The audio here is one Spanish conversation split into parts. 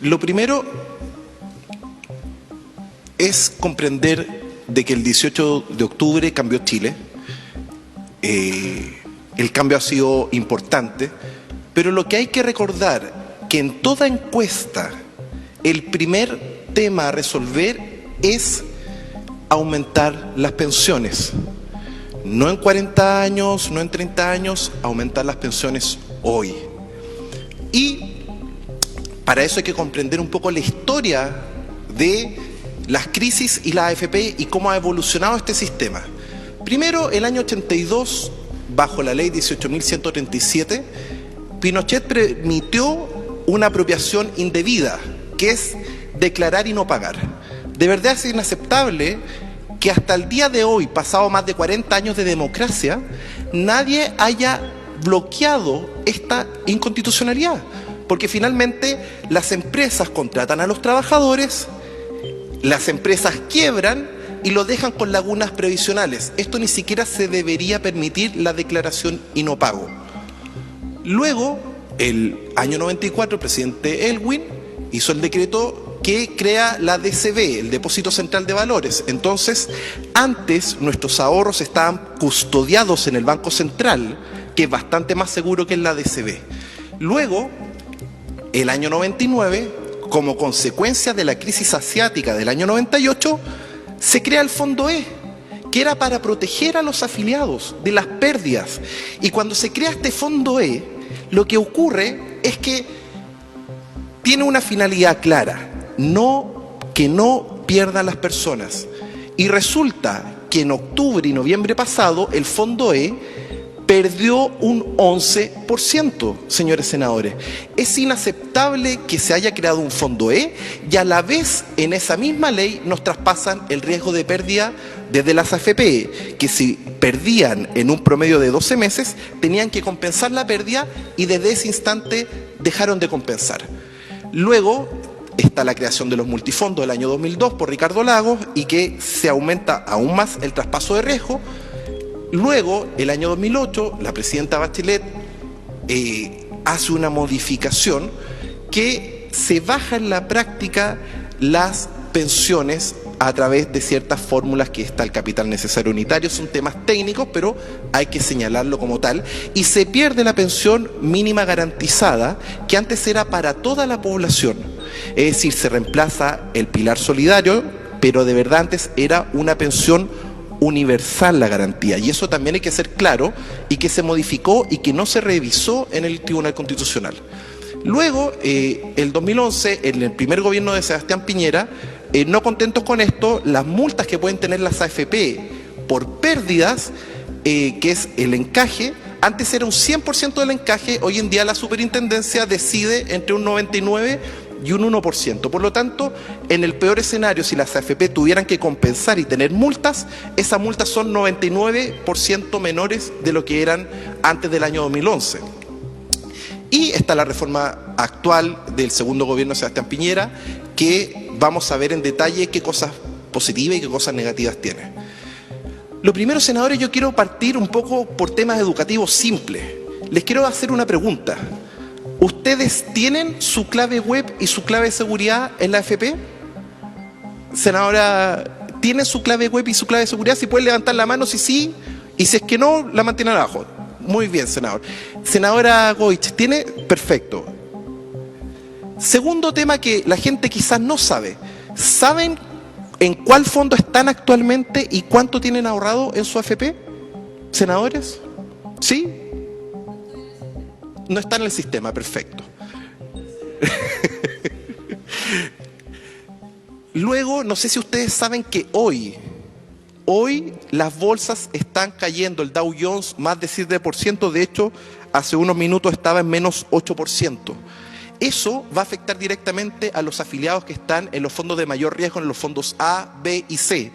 Lo primero es comprender de que el 18 de octubre cambió Chile. El cambio ha sido importante, pero lo que hay que recordar que en toda encuesta el primer tema a resolver es aumentar las pensiones. No en 40 años, no en 30 años, aumentar las pensiones hoy. Y para eso hay que comprender un poco la historia de las crisis y la AFP y cómo ha evolucionado este sistema. Primero, el año 82, bajo la ley 18.137, Pinochet permitió una apropiación indebida, que es declarar y no pagar. De verdad es inaceptable que hasta el día de hoy, pasado más de 40 años de democracia, nadie haya bloqueado esta inconstitucionalidad. Porque finalmente las empresas contratan a los trabajadores, las empresas quiebran y lo dejan con lagunas previsionales. Esto ni siquiera se debería permitir, la declaración y no pago. Luego, el año 94, el presidente Elwin hizo el decreto que crea la DCB, el Depósito Central de Valores. Entonces, antes nuestros ahorros estaban custodiados en el Banco Central, que es bastante más seguro que en la DCB. Luego, el año 99, como consecuencia de la crisis asiática del año 98, se crea el Fondo E, que era para proteger a los afiliados de las pérdidas. Y cuando se crea este Fondo E, lo que ocurre es que tiene una finalidad clara, que no pierdan las personas. Y resulta que en octubre y noviembre pasado, el Fondo E perdió un 11%, señores senadores. Es inaceptable que se haya creado un Fondo E y a la vez en esa misma ley nos traspasan el riesgo de pérdida desde las AFP, que si perdían en un promedio de 12 meses, tenían que compensar la pérdida y desde ese instante dejaron de compensar. Luego está la creación de los multifondos del año 2002 por Ricardo Lagos y que se aumenta aún más el traspaso de riesgo. Luego, el año 2008, la presidenta Bachelet hace una modificación que se baja en la práctica las pensiones a través de ciertas fórmulas que está el capital necesario unitario. Son temas técnicos, pero hay que señalarlo como tal. Y se pierde la pensión mínima garantizada, que antes era para toda la población. Es decir, se reemplaza el pilar solidario, pero de verdad antes era una pensión universal la garantía, y eso también hay que ser claro, y que se modificó y que no se revisó en el Tribunal Constitucional. Luego, el 2011, en el primer gobierno de Sebastián Piñera, no contentos con esto, las multas que pueden tener las AFP por pérdidas, que es el encaje, antes era un 100% del encaje, hoy en día la superintendencia decide entre un 99% y un 1%. Por lo tanto, en el peor escenario, si las AFP tuvieran que compensar y tener multas, esas multas son 99% menores de lo que eran antes del año 2011. Y está la reforma actual del segundo gobierno de Sebastián Piñera, que vamos a ver en detalle qué cosas positivas y qué cosas negativas tiene. Lo primero, senadores, yo quiero partir un poco por temas educativos simples. Les quiero hacer una pregunta. ¿Ustedes tienen su clave web y su clave de seguridad en la AFP? Senadora, ¿tienen su clave web y su clave de seguridad? Si pueden levantar la mano, si sí, y si es que no, la mantienen abajo. Muy bien, senador. Senadora Goich, ¿tiene? Perfecto. Segundo tema que la gente quizás no sabe. ¿Saben en cuál fondo están actualmente y cuánto tienen ahorrado en su AFP? ¿Senadores? ¿Sí? No está en el sistema, perfecto. Luego, no sé si ustedes saben que hoy las bolsas están cayendo, el Dow Jones más de 7%, de hecho, hace unos minutos estaba en menos 8%. Eso va a afectar directamente a los afiliados que están en los fondos de mayor riesgo, en los fondos A, B y C.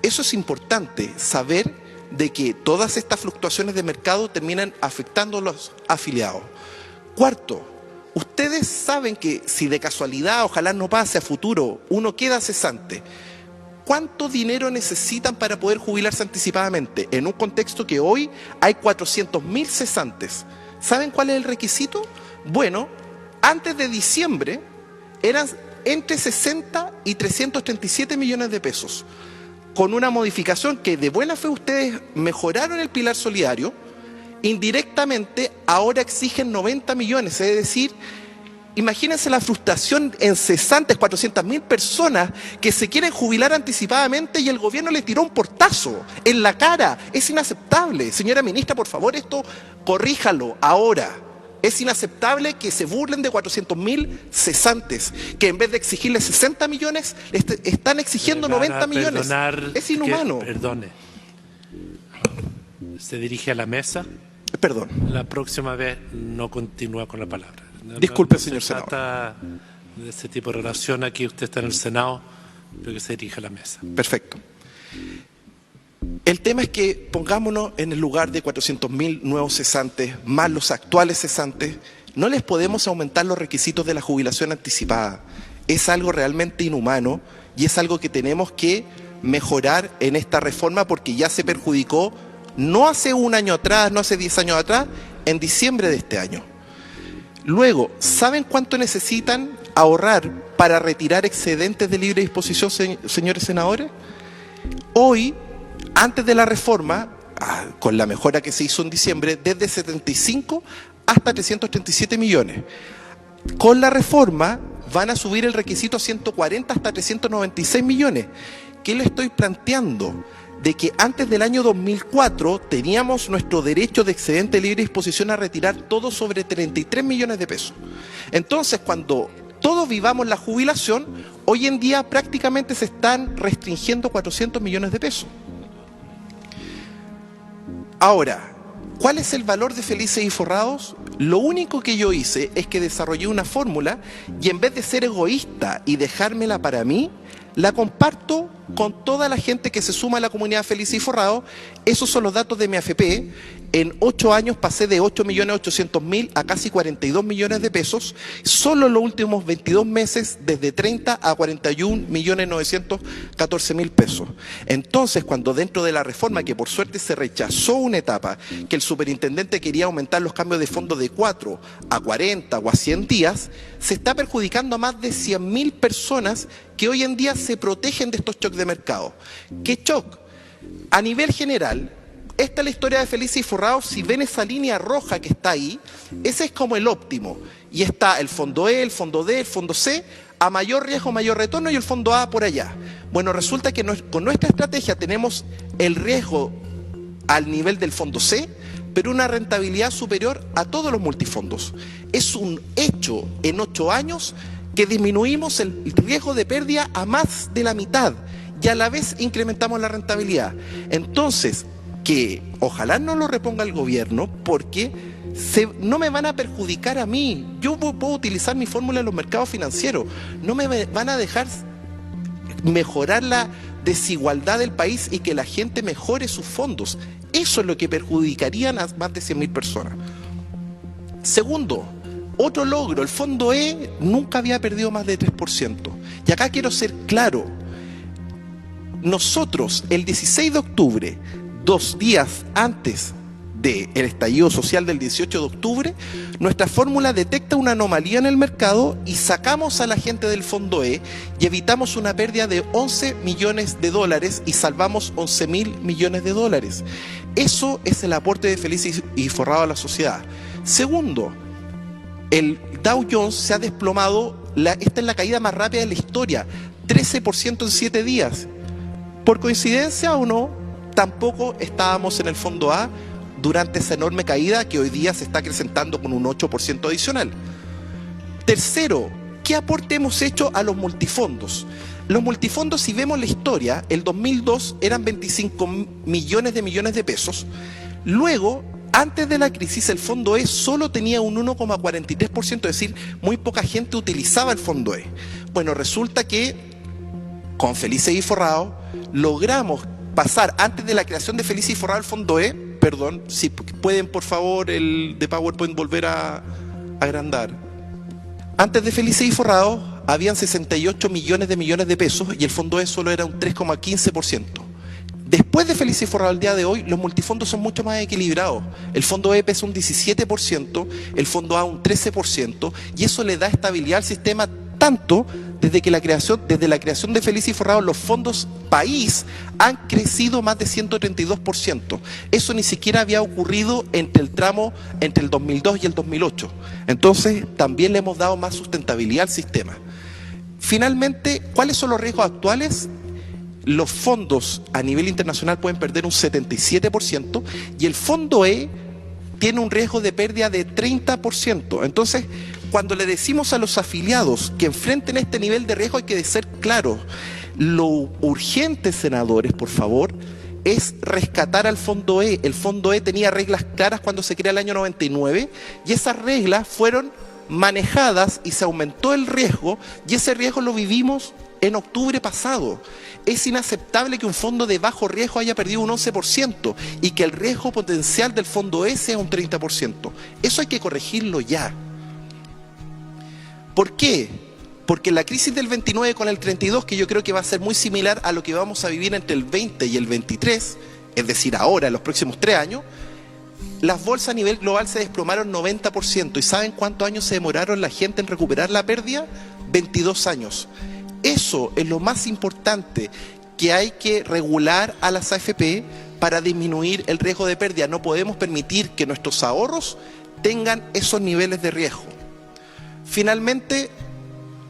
Eso es importante, saber de que todas estas fluctuaciones de mercado terminan afectando a los afiliados. Cuarto, ustedes saben que si de casualidad, ojalá no pase a futuro, uno queda cesante, ¿cuánto dinero necesitan para poder jubilarse anticipadamente? En un contexto que hoy hay 400.000 cesantes. ¿Saben cuál es el requisito? Bueno, antes de diciembre eran entre 60 y 337 millones de pesos, con una modificación que de buena fe ustedes mejoraron el pilar solidario. Indirectamente ahora exigen 90 millones, es decir, imagínense la frustración en cesantes, 400.000 personas que se quieren jubilar anticipadamente y el gobierno les tiró un portazo en la cara. Es inaceptable. Señora ministra, por favor, esto corríjalo ahora. Es inaceptable que se burlen de 400.000 cesantes, que en vez de exigirles 60 millones, están exigiendo 90 millones. Es inhumano. Perdone. Se dirige a la mesa. Perdón. La próxima vez no continúa con la palabra. Disculpe, señor senador. Se trata de ese tipo de relación. Aquí usted está en el Senado, pero que se dirige a la mesa. Perfecto. El tema es que pongámonos en el lugar de 400.000 nuevos cesantes, más los actuales cesantes. No les podemos aumentar los requisitos de la jubilación anticipada. Es algo realmente inhumano y es algo que tenemos que mejorar en esta reforma porque ya se perjudicó, no hace un año atrás, no hace 10 años atrás, en diciembre de este año. Luego, ¿saben cuánto necesitan ahorrar para retirar excedentes de libre disposición, señores senadores? Hoy, antes de la reforma, con la mejora que se hizo en diciembre, desde 75 hasta 337 millones. Con la reforma van a subir el requisito a 140 hasta 396 millones. ¿Qué le estoy planteando? De que antes del año 2004 teníamos nuestro derecho de excedente de libre disposición a retirar todo sobre 33 millones de pesos. Entonces, cuando todos vivamos la jubilación, hoy en día prácticamente se están restringiendo 400 millones de pesos. Ahora, ¿cuál es el valor de Felices y Forrados? Lo único que yo hice es que desarrollé una fórmula y en vez de ser egoísta y dejármela para mí, la comparto con toda la gente que se suma a la comunidad Felices y Forrados. Esos son los datos de mi AFP. En 8 años pasé de 8.800.000 a casi 42 millones de pesos. Solo en los últimos 22 meses, desde 30 a 41.914.000 pesos. Entonces, cuando dentro de la reforma, que por suerte se rechazó una etapa, que el superintendente quería aumentar los cambios de fondo de 4 a 40 o a 100 días, se está perjudicando a más de 100.000 personas que hoy en día se protegen de estos shocks de mercado. ¿Qué shock? A nivel general, esta es la historia de Felices y Forrados. Si ven esa línea roja que está ahí, ese es como el óptimo. Y está el fondo E, el fondo D, el fondo C, a mayor riesgo, mayor retorno, y el fondo A por allá. Bueno, resulta que con nuestra estrategia tenemos el riesgo al nivel del fondo C, pero una rentabilidad superior a todos los multifondos. Es un hecho en 8 años que disminuimos el riesgo de pérdida a más de la mitad y a la vez incrementamos la rentabilidad. Entonces, que ojalá no lo reponga el gobierno porque no me van a perjudicar a mí. Yo puedo utilizar mi fórmula en los mercados financieros. No me van a dejar mejorar la desigualdad del país y que la gente mejore sus fondos. Eso es lo que perjudicarían a más de 100.000 personas. Segundo, otro logro, el fondo E nunca había perdido más de 3%. Y acá quiero ser claro. Nosotros, el 16 de octubre, 2 días antes del estallido social del 18 de octubre, nuestra fórmula detecta una anomalía en el mercado y sacamos a la gente del fondo E y evitamos una pérdida de 11 millones de dólares y salvamos 11.000 millones de dólares. Eso es el aporte de Felices y Forrados a la sociedad. Segundo, el Dow Jones se ha desplomado, esta es la caída más rápida de la historia, 13% en 7 días. ¿Por coincidencia o no? Tampoco estábamos en el fondo A durante esa enorme caída que hoy día se está acrecentando con un 8% adicional. Tercero, ¿qué aporte hemos hecho a los multifondos? Los multifondos, si vemos la historia, el 2002 eran 25 millones de pesos. Luego, antes de la crisis, el fondo E solo tenía un 1,43%, es decir, muy poca gente utilizaba el fondo E. Bueno, resulta que con Felices y Forrados logramos pasar, antes de la creación de Felices y Forrados, el fondo E, perdón, si pueden por favor el de PowerPoint volver a agrandar. Antes de Felices y Forrados habían 68 millones de pesos y el fondo E solo era un 3,15%. Después de Felices y Forrados al día de hoy, los multifondos son mucho más equilibrados. El fondo E pesa un 17%, el fondo A un 13%, y eso le da estabilidad al sistema tanto, desde la creación de Felices y Forrados, los fondos país han crecido más de 132%. Eso ni siquiera había ocurrido entre el tramo entre el 2002 y el 2008. Entonces, también le hemos dado más sustentabilidad al sistema. Finalmente, ¿cuáles son los riesgos actuales? Los fondos a nivel internacional pueden perder un 77% y el fondo E tiene un riesgo de pérdida de 30%. Entonces, cuando le decimos a los afiliados que enfrenten este nivel de riesgo, hay que ser claros. Lo urgente, senadores, por favor, es rescatar al Fondo E. El Fondo E tenía reglas claras cuando se crea el año 99 y esas reglas fueron manejadas y se aumentó el riesgo, y ese riesgo lo vivimos en octubre pasado. Es inaceptable que un fondo de bajo riesgo haya perdido un 11% y que el riesgo potencial del Fondo E sea un 30%. Eso hay que corregirlo ya. ¿Por qué? Porque la crisis del 29 con el 32, que yo creo que va a ser muy similar a lo que vamos a vivir entre el 20 y el 23, es decir, ahora, en los próximos 3 años, las bolsas a nivel global se desplomaron 90%. ¿Y saben cuántos años se demoraron la gente en recuperar la pérdida? 22 años. Eso es lo más importante, que hay que regular a las AFP para disminuir el riesgo de pérdida. No podemos permitir que nuestros ahorros tengan esos niveles de riesgo. Finalmente,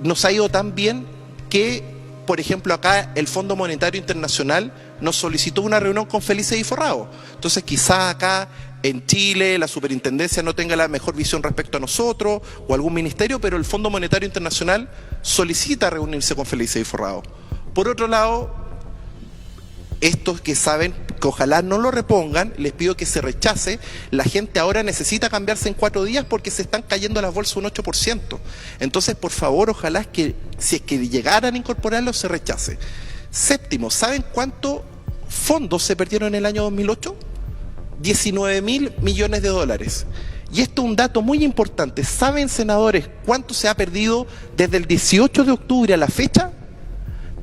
nos ha ido tan bien que, por ejemplo, acá el Fondo Monetario Internacional nos solicitó una reunión con Felices y Forrados. Entonces, quizás acá en Chile la superintendencia no tenga la mejor visión respecto a nosotros o algún ministerio, pero el Fondo Monetario Internacional solicita reunirse con Felices y Forrados. Por otro lado, estos que saben que ojalá no lo repongan, les pido que se rechace. La gente ahora necesita cambiarse en 4 días porque se están cayendo las bolsas un 8%. Entonces, por favor, ojalá que si es que llegaran a incorporarlo, se rechace. Séptimo, ¿saben cuántos fondos se perdieron en el año 2008? 19.000 millones de dólares. Y esto es un dato muy importante. ¿Saben, senadores, cuánto se ha perdido desde el 18 de octubre a la fecha?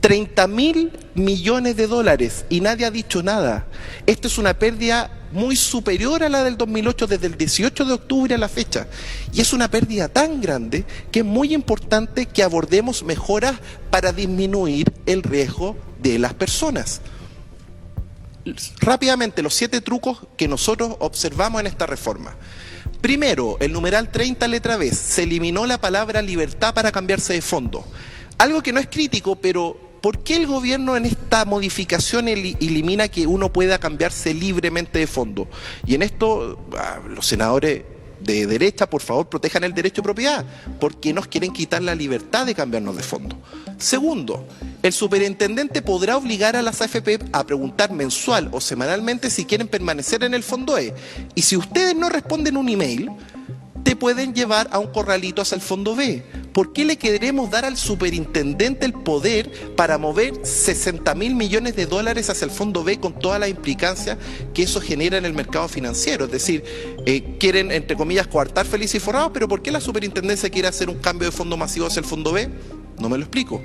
30.000 millones de dólares y nadie ha dicho nada. Esto es una pérdida muy superior a la del 2008 desde el 18 de octubre a la fecha. Y es una pérdida tan grande que es muy importante que abordemos mejoras para disminuir el riesgo de las personas. Rápidamente, los 7 trucos que nosotros observamos en esta reforma. Primero, el numeral 30, letra B, se eliminó la palabra libertad para cambiarse de fondo. Algo que no es crítico, pero ¿por qué el gobierno en esta modificación elimina que uno pueda cambiarse libremente de fondo? Y en esto, los senadores de derecha, por favor, protejan el derecho de propiedad, porque nos quieren quitar la libertad de cambiarnos de fondo. Segundo, el superintendente podrá obligar a las AFP a preguntar mensual o semanalmente si quieren permanecer en el fondo E. Y si ustedes no responden un email, te pueden llevar a un corralito hacia el fondo B. ¿Por qué le queremos dar al superintendente el poder para mover 60.000 millones de dólares hacia el fondo B con todas las implicancias que eso genera en el mercado financiero? Es decir, quieren, entre comillas, coartar Felices y Forrados, pero ¿por qué la superintendencia quiere hacer un cambio de fondo masivo hacia el fondo B? No me lo explico.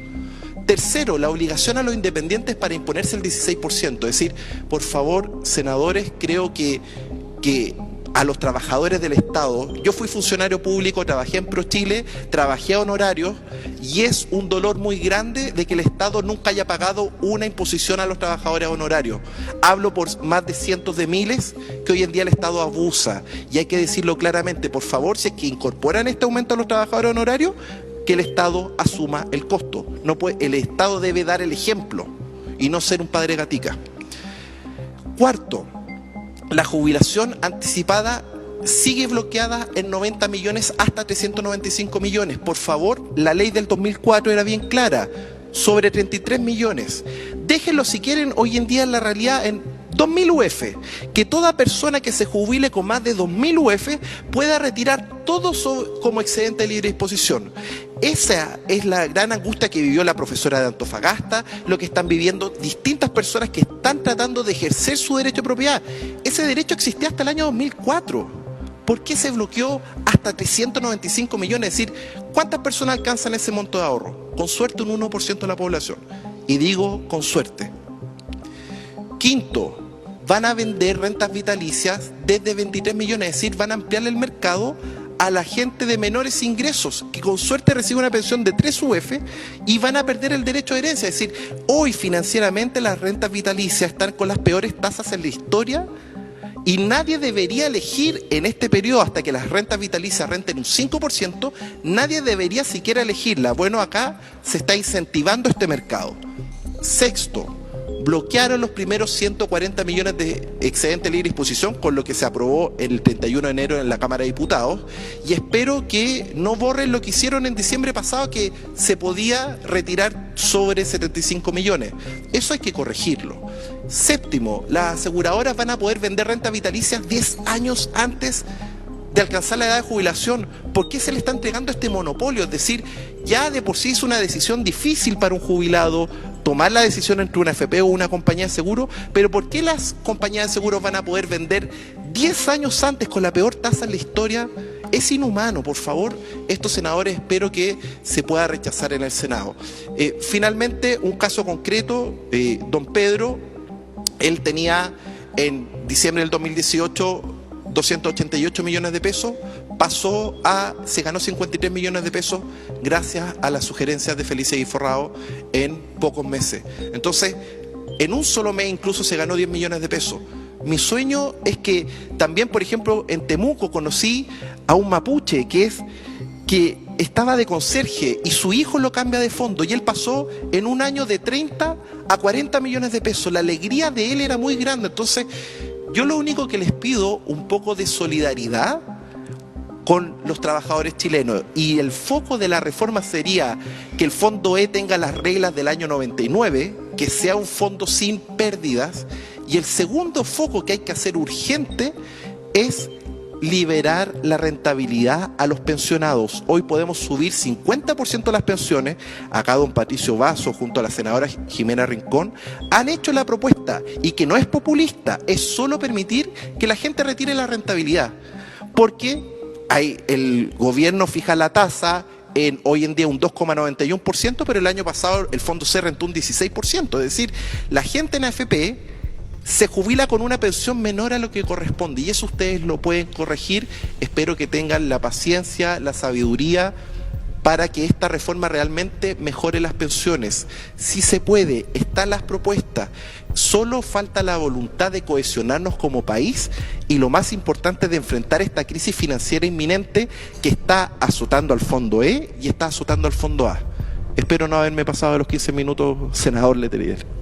Tercero, la obligación a los independientes para imponerse el 16%. Es decir, por favor, senadores, creo que a los trabajadores del Estado, yo fui funcionario público, trabajé en ProChile, trabajé a honorarios, y es un dolor muy grande de que el Estado nunca haya pagado una imposición a los trabajadores honorarios. Hablo por más de cientos de miles que hoy en día el Estado abusa, y hay que decirlo claramente. Por favor, si es que incorporan este aumento a los trabajadores honorarios, que el Estado asuma el costo. No puede, el Estado debe dar el ejemplo y no ser un padre gatica. Cuarto, la jubilación anticipada sigue bloqueada en 90 millones hasta 395 millones. Por favor, la ley del 2004 era bien clara, sobre 33 millones. Déjenlo si quieren hoy en día en la realidad en 2.000 UF, que toda persona que se jubile con más de 2.000 UF pueda retirar todo como excedente de libre disposición. Esa es la gran angustia que vivió la profesora de Antofagasta, lo que están viviendo distintas personas que están tratando de ejercer su derecho de propiedad. Ese derecho existía hasta el año 2004. ¿Por qué se bloqueó hasta 395 millones? Es decir, ¿cuántas personas alcanzan ese monto de ahorro? Con suerte un 1% de la población. Y digo con suerte. Quinto, van a vender rentas vitalicias desde 23 millones, es decir, van a ampliar el mercado a la gente de menores ingresos, que con suerte recibe una pensión de 3 UF y van a perder el derecho de herencia. Es decir, hoy financieramente las rentas vitalicias están con las peores tasas en la historia y nadie debería elegir en este periodo, hasta que las rentas vitalicias renten un 5%, nadie debería siquiera elegirla. Bueno, acá se está incentivando este mercado. Sexto, bloquearon los primeros 140 millones de excedente de libre disposición, con lo que se aprobó el 31 de enero en la Cámara de Diputados, y espero que no borren lo que hicieron en diciembre pasado, que se podía retirar sobre 75 millones. Eso hay que corregirlo. Séptimo, las aseguradoras van a poder vender rentas vitalicias 10 años antes de alcanzar la edad de jubilación. ¿Por qué se le está entregando este monopolio? Es decir, ya de por sí es una decisión difícil para un jubilado tomar la decisión entre una AFP o una compañía de seguro, pero ¿por qué las compañías de seguros van a poder vender 10 años antes con la peor tasa en la historia? Es inhumano. Por favor, estos senadores espero que se pueda rechazar en el Senado. Finalmente, un caso concreto, don Pedro, él tenía en diciembre del 2018 288 millones de pesos, se ganó 53 millones de pesos gracias a las sugerencias de Felice Forrado en pocos meses. Entonces, en un solo mes incluso se ganó 10 millones de pesos. Mi sueño es que también, por ejemplo, en Temuco conocí a un mapuche que estaba de conserje y su hijo lo cambia de fondo y él pasó en un año de 30 a 40 millones de pesos. La alegría de él era muy grande. Entonces, yo lo único que les pido, un poco de solidaridad con los trabajadores chilenos, y el foco de la reforma sería que el Fondo E tenga las reglas del año 99, que sea un fondo sin pérdidas, y el segundo foco que hay que hacer urgente es liberar la rentabilidad a los pensionados. Hoy podemos subir 50% las pensiones. Acá don Patricio Vaso junto a la senadora Jimena Rincón han hecho la propuesta, y que no es populista, es solo permitir que la gente retire la rentabilidad, porque el gobierno fija la tasa hoy en día un 2,91%, pero el año pasado el Fondo C rentó un 16%, es decir, la gente en AFP se jubila con una pensión menor a lo que corresponde, y eso ustedes lo pueden corregir. Espero que tengan la paciencia, la sabiduría para que esta reforma realmente mejore las pensiones. Si se puede, están las propuestas, solo falta la voluntad de cohesionarnos como país y lo más importante, de enfrentar esta crisis financiera inminente que está azotando al Fondo E y está azotando al Fondo A. Espero no haberme pasado de los 15 minutos, senador Letelier.